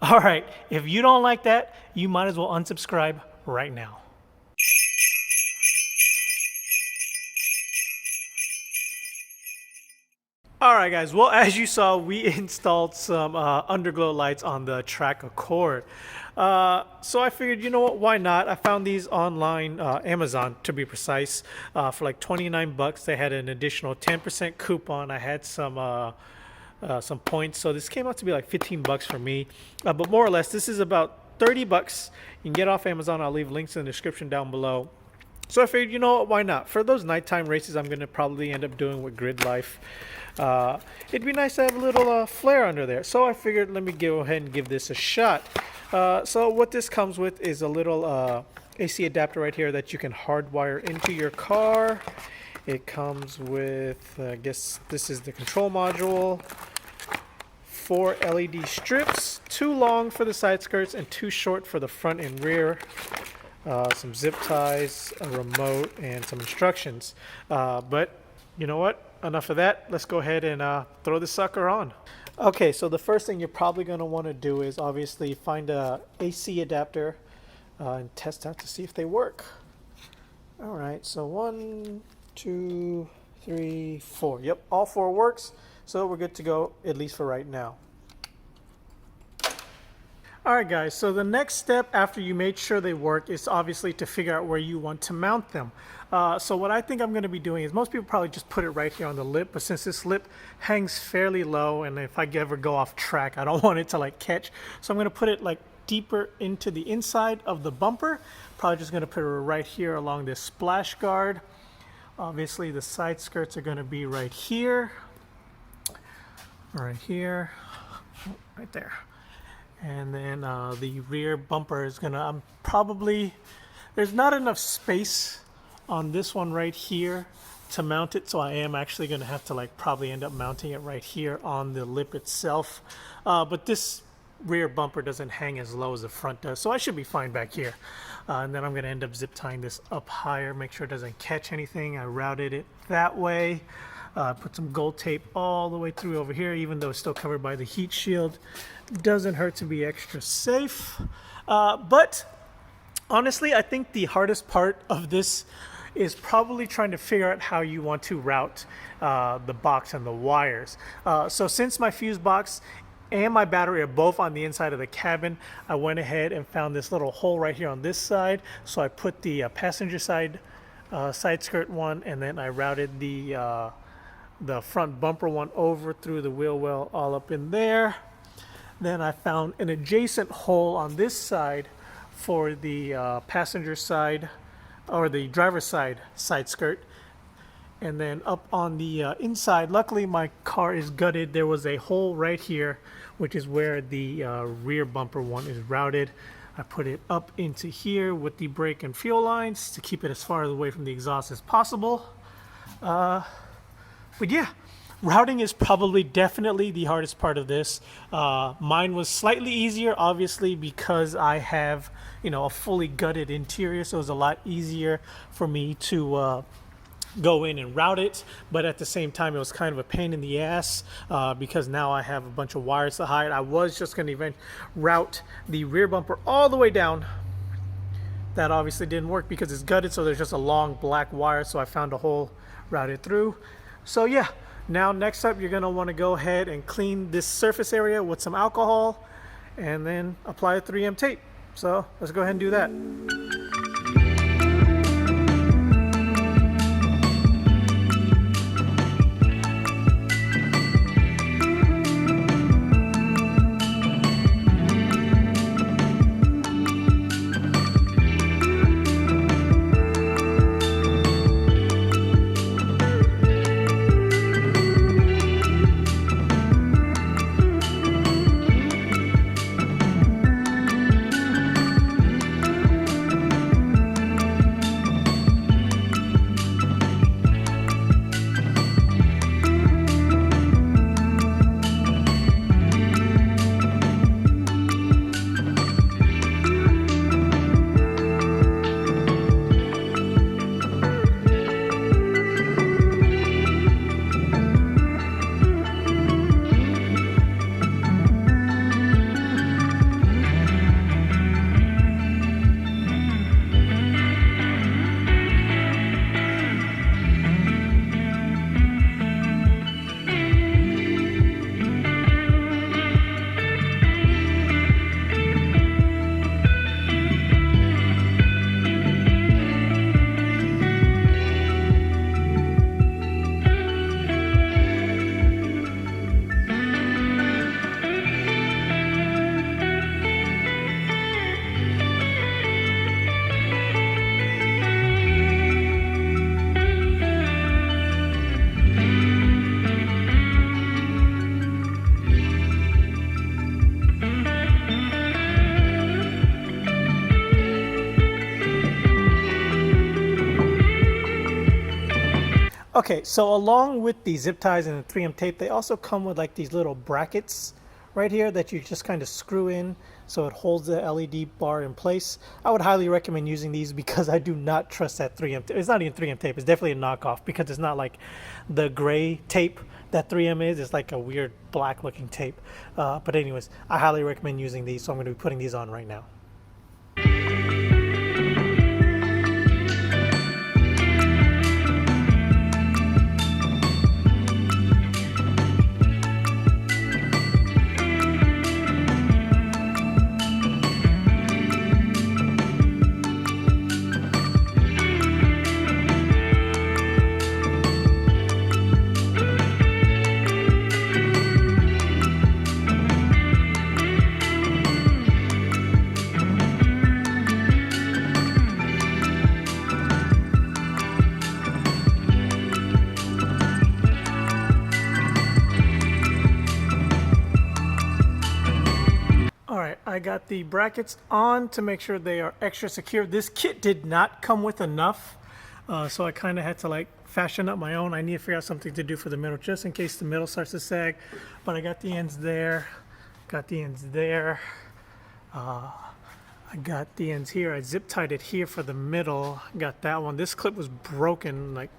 All right, if you don't like that, you might as well unsubscribe right now. Alright guys, well as you saw, we installed some Underglow lights on the track Accord. So I figured, you know what, why not? I found these online, Amazon to be precise, for like 29 bucks. They had an additional 10% coupon. I had some points, so this came out to be like 15 bucks for me. But more or less, this is about 30 bucks. You can get off Amazon. I'll leave links in the description down below. So I figured, you know what, why not? For those nighttime races, I'm going to probably end up doing with Grid Life. It'd be nice to have a little flare under there. So I figured, let me go ahead and give this a shot. So what this comes with is a little AC adapter right here that you can hardwire into your car. It comes with, I guess this is the control module, 4 LED strips, 2 long for the side skirts and 2 short for the front and rear. Some zip ties, a remote, and some instructions. But you know what? Enough of that. Let's go ahead and throw this sucker on. Okay, so the first thing you're probably going to want to do is obviously find a AC adapter and test out to see if they work. All right, so 1, 2, 3, 4. Yep, all 4 works. So we're good to go, at least for right now. Alright guys, so the next step after you made sure they work is obviously to figure out where you want to mount them. So what I think I'm going to be doing is, most people probably just put it right here on the lip, but since this lip hangs fairly low and if I ever go off track, I don't want it to like catch. So I'm going to put it like deeper into the inside of the bumper. Probably just going to put it right here along this splash guard. Obviously the side skirts are going to be right here, right there. And then the rear bumper is gonna, there's not enough space on this one right here to mount it, so I am actually gonna have to like probably end up mounting it right here on the lip itself. But this rear bumper doesn't hang as low as the front does, so I should be fine back here. And then I'm gonna end up zip tying this up higher, make sure it doesn't catch anything. I routed it that way. Put some gold tape all the way through over here, even though it's still covered by the heat shield. Doesn't hurt to be extra safe. But honestly, I think the hardest part of this is probably trying to figure out how you want to route the box and the wires. So since my fuse box and my battery are both on the inside of the cabin, I went ahead and found this little hole right here on this side. So I put the passenger side side skirt one, and then I routed the front bumper one over through the wheel well all up in there. Then I found an adjacent hole on this side for the passenger side, or the driver's side side skirt. And then up on the inside, luckily my car is gutted, there was a hole right here, which is where the rear bumper one is routed. I put it up into here with the brake and fuel lines to keep it as far away from the exhaust as possible. But yeah, routing is probably definitely the hardest part of this. Mine was slightly easier, obviously, because I have, you know, a fully gutted interior, so it was a lot easier for me to go in and route it. But at the same time, it was kind of a pain in the ass because now I have a bunch of wires to hide. I was just going to route the rear bumper all the way down. That obviously didn't work because it's gutted, so there's just a long black wire, so I found a hole routed through. So yeah, now next up you're going to want to go ahead and clean this surface area with some alcohol and then apply a 3M tape. So let's go ahead and do that. Okay, so along with the zip ties and the 3M tape, they also come with like these little brackets right here that you just kind of screw in so it holds the LED bar in place. I would highly recommend using these because I do not trust that 3M tape. It's not even 3M tape, it's definitely a knockoff because it's not like the gray tape that 3M is. It's like a weird black looking tape. But anyways, I highly recommend using these, so I'm going to be putting these on right now. I got the brackets on to make sure they are extra secure. This kit did not come with enough, so I kind of had to like fashion up my own. I need to figure out something to do for the middle just in case the middle starts to sag. But I got the ends there, got the ends there. I got the ends here. I zip tied it here for the middle. Got that one. This clip was broken. Like,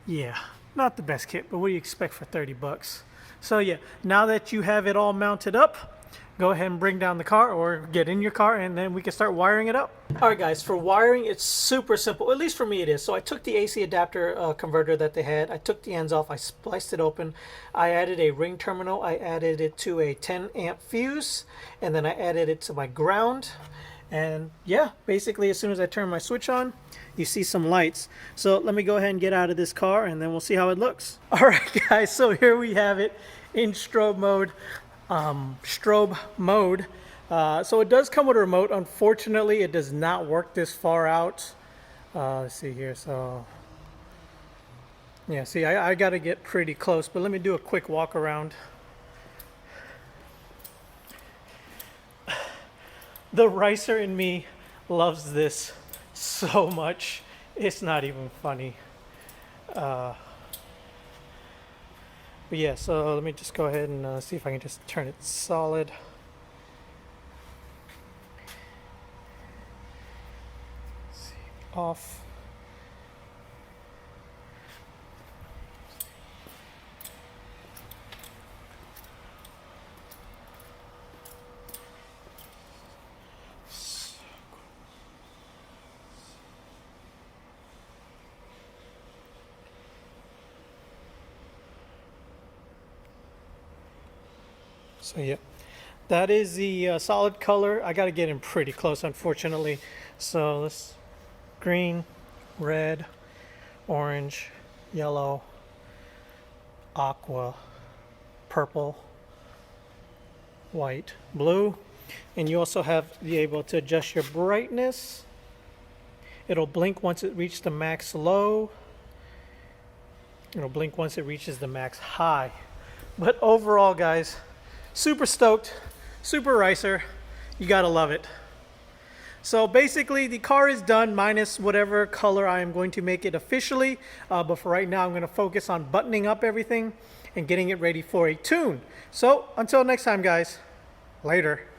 yeah, not the best kit, but what do you expect for 30 bucks? So yeah, now that you have it all mounted up, go ahead and bring down the car or get in your car and then we can start wiring it up. All right guys, for wiring it's super simple, at least for me it is. So I took the AC adapter converter that they had, I took the ends off, I spliced it open, I added a ring terminal, I added it to a 10 amp fuse, and then I added it to my ground. And yeah, basically as soon as I turn my switch on, you see some lights. So let me go ahead and get out of this car and then we'll see how it looks. All right guys, so here we have it in strobe mode. So it does come with a remote. Unfortunately, it does not work this far out. Let's see here. So yeah, see, I got to get pretty close, but let me do a quick walk around. The ricer in me loves this so much. It's not even funny. But yeah, so let me just go ahead and see if I can just turn it solid. Let's see, off. So yeah, that is the solid color. I got to get in pretty close, unfortunately. So let's green, red, orange, yellow, aqua, purple, white, blue. And you also have to be able to adjust your brightness. It'll blink once it reaches the max low. It'll blink once it reaches the max high. But overall, guys, super stoked, super ricer. You gotta love it. So basically the car is done minus whatever color I am going to make it officially. But for right now, I'm gonna focus on buttoning up everything and getting it ready for a tune. So until next time, guys, later.